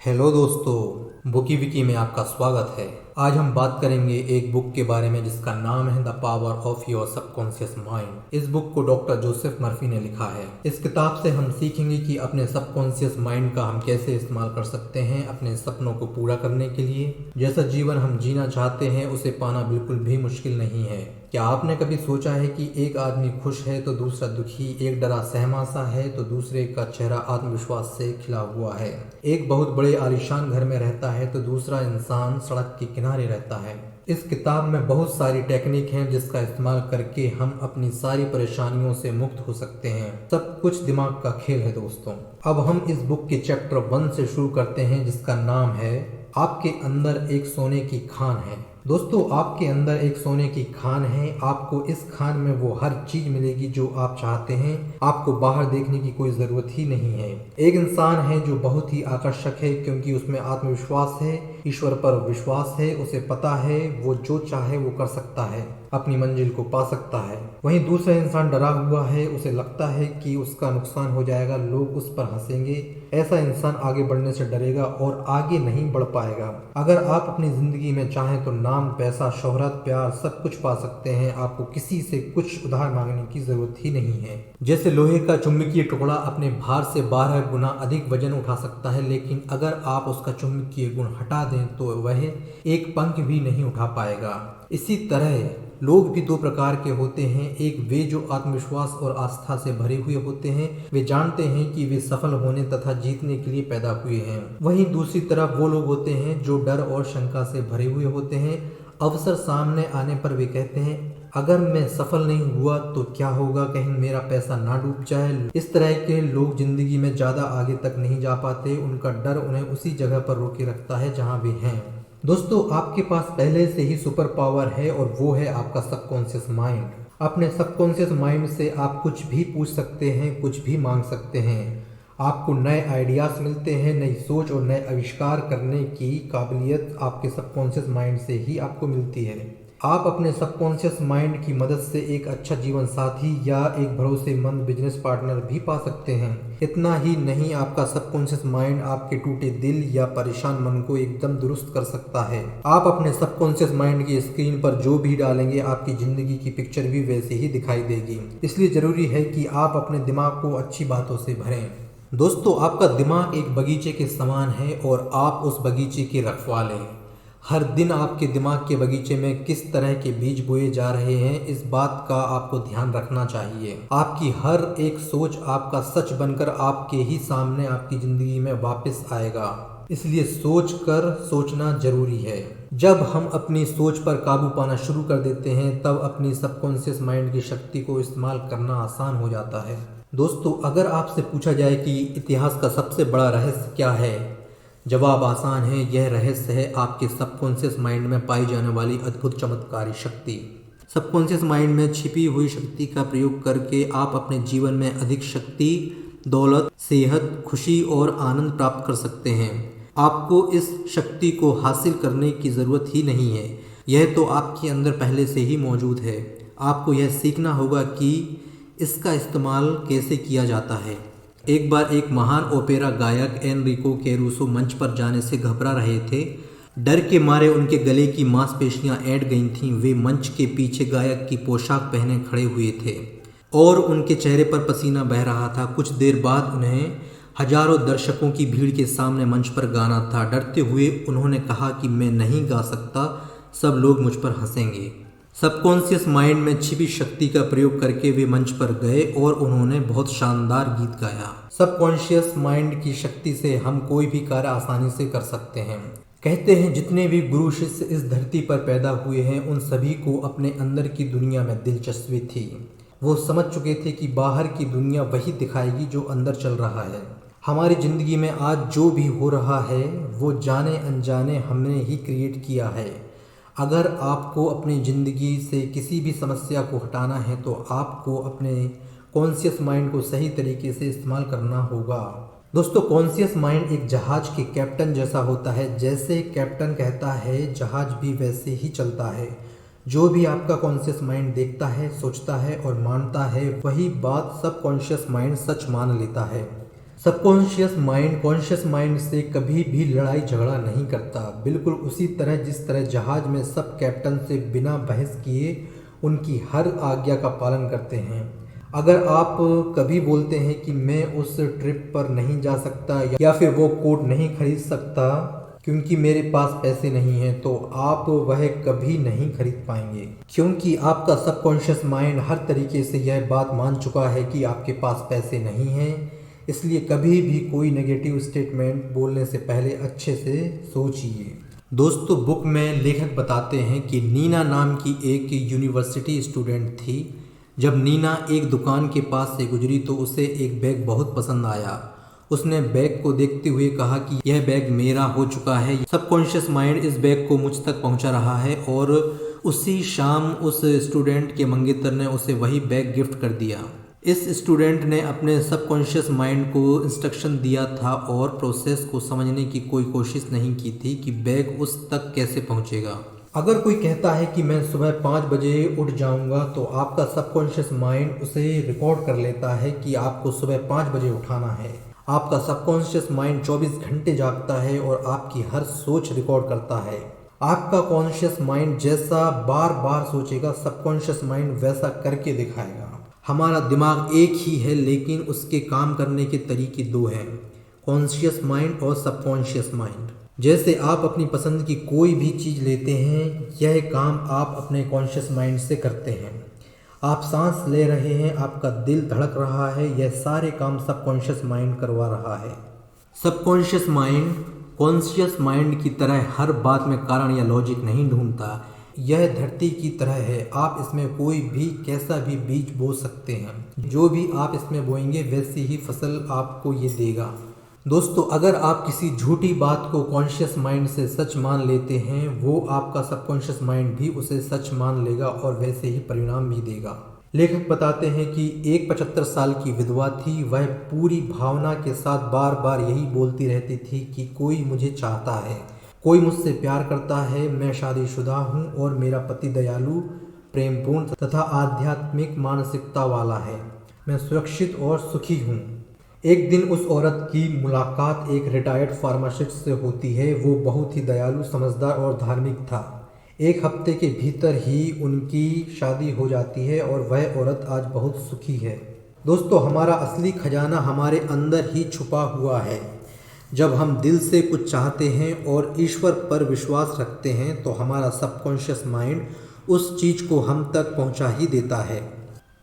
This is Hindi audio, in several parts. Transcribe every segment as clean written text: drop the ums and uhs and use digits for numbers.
हेलो दोस्तों, बुकी विकी में आपका स्वागत है। आज हम बात करेंगे एक बुक के बारे में जिसका नाम है the power of your subconscious mind. इस बुक को डॉक्टर जोसेफ मर्फी ने लिखा है। इस किताब से हम सीखेंगे कि अपने सबकॉन्शियस माइंड का हम कैसे इस्तेमाल कर सकते हैं अपने सपनों को पूरा करने के लिए। जैसा जीवन हम जीना चाहते हैं उसे पाना बिल्कुल भी मुश्किल नहीं है। क्या आपने कभी सोचा है कि एक आदमी खुश है तो दूसरा दुखी, एक डरा सहमा सा है तो दूसरे का चेहरा आत्मविश्वास से खिला हुआ है, एक बहुत बड़े आलीशान घर में रहता है तो दूसरा इंसान सड़क के किनारे रहता है। इस किताब में बहुत सारी टेक्निक हैं जिसका इस्तेमाल करके हम अपनी सारी परेशानियों से मुक्त हो सकते हैं। सब कुछ दिमाग का खेल है दोस्तों। अब हम इस बुक के चैप्टर 1 से शुरू करते हैं जिसका नाम है आपके अंदर एक सोने की खान है। दोस्तों, आपके अंदर एक सोने की खान है। आपको इस खान में वो हर चीज मिलेगी जो आप चाहते हैं। आपको बाहर देखने की कोई जरूरत ही नहीं है। एक इंसान है जो बहुत ही आकर्षक है क्योंकि उसमें आत्मविश्वास है, ईश्वर पर विश्वास है, उसे पता है वो जो चाहे वो कर सकता है, अपनी मंजिल को पा सकता है। वहीं दूसरा इंसान डरा हुआ है, उसे लगता है कि उसका नुकसान हो जाएगा, लोग उस पर हंसेंगे। ऐसा इंसान आगे बढ़ने से डरेगा और आगे नहीं बढ़ पाएगा। अगर आप अपनी जिंदगी में चाहें तो नाम, पैसा, शोहरत, प्यार सब कुछ पा सकते हैं। आपको किसी से कुछ उधार मांगने की जरूरत ही नहीं है। जैसे लोहे का चुंबकीय टुकड़ा अपने भार से 12 गुना अधिक वजन उठा सकता है, लेकिन अगर आप उसका चुंबकीय गुण हटा दें तो वह एक पंख भी नहीं उठा पाएगा। इसी तरह लोग भी दो प्रकार के होते हैं। एक वे जो आत्मविश्वास और आस्था से भरे हुए होते हैं, वे जानते हैं कि वे सफल होने तथा जीतने के लिए पैदा हुए हैं। वहीं दूसरी तरफ वो लोग होते हैं जो डर और शंका से भरे हुए होते हैं। अवसर सामने आने पर वे कहते हैं अगर मैं सफल नहीं हुआ तो क्या होगा, कहीं मेरा पैसा ना डूब जाए। इस तरह के लोग जिंदगी में ज्यादा आगे तक नहीं जा पाते। उनका डर उन्हें उसी जगह पर रोके रखता है जहां वे हैं। दोस्तों, आपके पास पहले से ही सुपर पावर है और वो है आपका सबकॉन्शियस माइंड। अपने सबकॉन्शियस माइंड से आप कुछ भी पूछ सकते हैं, कुछ भी मांग सकते हैं। आपको नए आइडियाज मिलते हैं। नई सोच और नए आविष्कार करने की काबिलियत आपके सबकॉन्शियस माइंड से ही आपको मिलती है। आप अपने सबकॉन्शियस माइंड की मदद से एक अच्छा जीवन साथी या एक भरोसेमंद बिजनेस पार्टनर भी पा सकते हैं। इतना ही नहीं, आपका सबकॉन्शियस माइंड आपके टूटे दिल या परेशान मन को एकदम दुरुस्त कर सकता है। आप अपने सबकॉन्शियस माइंड की स्क्रीन पर जो भी डालेंगे आपकी जिंदगी की पिक्चर भी वैसे ही दिखाई देगी। इसलिए जरूरी है कि आप अपने दिमाग को अच्छी बातों से भरें। दोस्तों, आपका दिमाग एक बगीचे के समान है और आप उस बगीचे के रखवाले हैं। हर दिन आपके दिमाग के बगीचे में किस तरह के बीज बोए जा रहे हैं, इस बात का आपको ध्यान रखना चाहिए। आपकी हर एक सोच आपका सच बनकर आपके ही सामने आपकी जिंदगी में वापस आएगा। इसलिए सोच कर सोचना जरूरी है। जब हम अपनी सोच पर काबू पाना शुरू कर देते हैं तब अपनी सबकॉन्शियस माइंड की शक्ति को इस्तेमाल करना आसान हो जाता है। दोस्तों, अगर आपसे पूछा जाए कि इतिहास का सबसे बड़ा रहस्य क्या है, जवाब आसान है। यह रहस्य है आपके सबकॉन्शियस माइंड में पाई जाने वाली अद्भुत चमत्कारी शक्ति। सबकॉन्शियस माइंड में छिपी हुई शक्ति का प्रयोग करके आप अपने जीवन में अधिक शक्ति, दौलत, सेहत, खुशी और आनंद प्राप्त कर सकते हैं। आपको इस शक्ति को हासिल करने की ज़रूरत ही नहीं है। यह तो आपके अंदर पहले से ही मौजूद है। आपको यह सीखना होगा कि इसका इस्तेमाल कैसे किया जाता है। एक बार एक महान ओपेरा गायक एनरिको कैरूसो मंच पर जाने से घबरा रहे थे। डर के मारे उनके गले की मांसपेशियां ऐंठ गई थीं। वे मंच के पीछे गायक की पोशाक पहने खड़े हुए थे और उनके चेहरे पर पसीना बह रहा था। कुछ देर बाद उन्हें हजारों दर्शकों की भीड़ के सामने मंच पर गाना था। डरते हुए उन्होंने कहा कि मैं नहीं गा सकता, सब लोग मुझ पर हंसेंगे। सबकॉन्शियस माइंड में छिपी शक्ति का प्रयोग करके वे मंच पर गए और उन्होंने बहुत शानदार गीत गाया। सबकॉन्शियस माइंड की शक्ति से हम कोई भी कार्य आसानी से कर सकते हैं। कहते हैं जितने भी गुरु शिष्य इस धरती पर पैदा हुए हैं उन सभी को अपने अंदर की दुनिया में दिलचस्पी थी। वो समझ चुके थे कि बाहर की दुनिया वही दिखाएगी जो अंदर चल रहा है। हमारी जिंदगी में आज जो भी हो रहा है वो जाने अनजाने हमने ही क्रिएट किया है। अगर आपको अपनी ज़िंदगी से किसी भी समस्या को हटाना है तो आपको अपने कॉन्शियस माइंड को सही तरीके से इस्तेमाल करना होगा। दोस्तों, कॉन्शियस माइंड एक जहाज के कैप्टन जैसा होता है। जैसे कैप्टन कहता है जहाज भी वैसे ही चलता है। जो भी आपका कॉन्शियस माइंड देखता है, सोचता है और मानता है, वही बात सबकॉन्शियस माइंड सच मान लेता है। सबकॉन्शियस माइंड कॉन्शियस माइंड से कभी भी लड़ाई झगड़ा नहीं करता, बिल्कुल उसी तरह जिस तरह जहाज में सब कैप्टन से बिना बहस किए उनकी हर आज्ञा का पालन करते हैं। अगर आप कभी बोलते हैं कि मैं उस ट्रिप पर नहीं जा सकता या फिर वो कोट नहीं खरीद सकता क्योंकि मेरे पास पैसे नहीं हैं, तो आप वह कभी नहीं खरीद पाएंगे, क्योंकि आपका सबकॉन्शियस माइंड हर तरीके से यह बात मान चुका है कि आपके पास पैसे नहीं हैं। इसलिए कभी भी कोई नेगेटिव स्टेटमेंट बोलने से पहले अच्छे से सोचिए। दोस्तों, बुक में लेखक बताते हैं कि नीना नाम की एक यूनिवर्सिटी स्टूडेंट थी। जब नीना एक दुकान के पास से गुजरी तो उसे एक बैग बहुत पसंद आया। उसने बैग को देखते हुए कहा कि यह बैग मेरा हो चुका है। सबकॉन्शियस माइंड इस बैग को मुझ तक पहुंचा रहा है और उसी शाम उस स्टूडेंट के मंगेतर ने उसे वही बैग गिफ्ट कर दिया। इस स्टूडेंट ने अपने सबकॉन्शियस माइंड को इंस्ट्रक्शन दिया था और प्रोसेस को समझने की कोई कोशिश नहीं की थी कि बैग उस तक कैसे पहुंचेगा। अगर कोई कहता है कि मैं सुबह 5 बजे उठ जाऊंगा, तो आपका सबकॉन्शियस माइंड उसे रिकॉर्ड कर लेता है कि आपको सुबह 5 बजे उठाना है। आपका सबकॉन्शियस माइंड 24 घंटे जागता है और आपकी हर सोच रिकॉर्ड करता है। आपका कॉन्शियस माइंड जैसा बार बार सोचेगा, सबकॉन्शियस माइंड वैसा करके दिखाएगा। हमारा दिमाग एक ही है, लेकिन उसके काम करने के तरीके दो हैं, कॉन्शियस माइंड और सबकॉन्शियस माइंड। जैसे आप अपनी पसंद की कोई भी चीज़ लेते हैं, यह काम आप अपने कॉन्शियस माइंड से करते हैं। आप सांस ले रहे हैं, आपका दिल धड़क रहा है, यह सारे काम सबकॉन्शियस माइंड करवा रहा है। सबकॉन्शियस माइंड कॉन्शियस माइंड की तरह हर बात में कारण या लॉजिक नहीं ढूंढता। यह धरती की तरह है, आप इसमें कोई भी कैसा भी बीज बो सकते हैं। जो भी आप इसमें बोएंगे वैसी ही फसल आपको ये देगा। दोस्तों, अगर आप किसी झूठी बात को कॉन्शियस माइंड से सच मान लेते हैं, वो आपका सबकॉन्शियस माइंड भी उसे सच मान लेगा और वैसे ही परिणाम भी देगा। लेखक बताते हैं कि एक 75 साल की विधवा थी। वह पूरी भावना के साथ बार बार यही बोलती रहती थी कि कोई मुझे चाहता है, कोई मुझसे प्यार करता है, मैं शादीशुदा हूँ और मेरा पति दयालु, प्रेमपूर्ण तथा आध्यात्मिक मानसिकता वाला है। मैं सुरक्षित और सुखी हूँ। एक दिन उस औरत की मुलाकात एक रिटायर्ड फार्मासिस्ट से होती है। वो बहुत ही दयालु, समझदार और धार्मिक था। एक हफ्ते के भीतर ही उनकी शादी हो जाती है और वह औरत आज बहुत सुखी है। दोस्तों, हमारा असली खजाना हमारे अंदर ही छुपा हुआ है। जब हम दिल से कुछ चाहते हैं और ईश्वर पर विश्वास रखते हैं, तो हमारा सबकॉन्शियस माइंड उस चीज़ को हम तक पहुंचा ही देता है।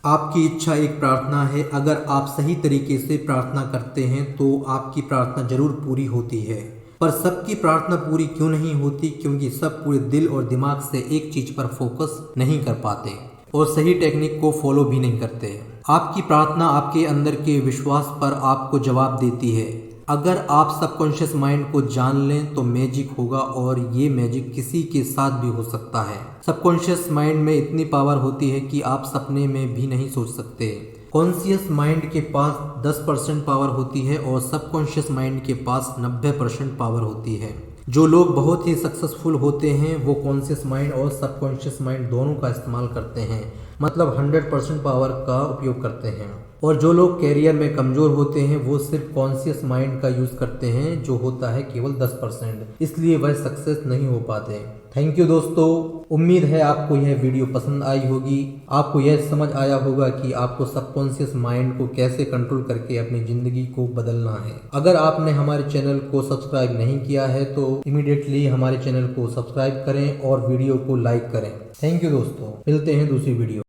आपकी इच्छा एक प्रार्थना है। अगर आप सही तरीके से प्रार्थना करते हैं तो आपकी प्रार्थना जरूर पूरी होती है। पर सबकी प्रार्थना पूरी क्यों नहीं होती? क्योंकि सब पूरे दिल और दिमाग से एक चीज़ पर फोकस नहीं कर पाते और सही टेक्निक को फॉलो भी नहीं करते। आपकी प्रार्थना आपके अंदर के विश्वास पर आपको जवाब देती है। अगर आप सबकॉन्शियस माइंड को जान लें तो मैजिक होगा, और ये मैजिक किसी के साथ भी हो सकता है। सबकॉन्शियस माइंड में इतनी पावर होती है कि आप सपने में भी नहीं सोच सकते। कॉन्शियस माइंड के पास 10% पावर होती है और सबकॉन्शियस माइंड के पास 90% पावर होती है। जो लोग बहुत ही सक्सेसफुल होते हैं वो कॉन्शियस माइंड और सबकॉन्शियस माइंड दोनों का इस्तेमाल करते हैं, मतलब 100% पावर का उपयोग करते हैं। और जो लोग कैरियर में कमज़ोर होते हैं वो सिर्फ कॉन्शियस माइंड का यूज़ करते हैं, जो होता है केवल 10%, इसलिए वह सक्सेस नहीं हो पाते। थैंक यू दोस्तों, उम्मीद है आपको यह वीडियो पसंद आई होगी। आपको यह समझ आया होगा कि आपको सबकॉन्शियस माइंड को कैसे कंट्रोल करके अपनी ज़िंदगी को बदलना है। अगर आपने हमारे चैनल को सब्सक्राइब नहीं किया है तो इमीडिएटली हमारे चैनल को सब्सक्राइब करें और वीडियो को लाइक करें। थैंक यू दोस्तों, मिलते हैं दूसरी वीडियो।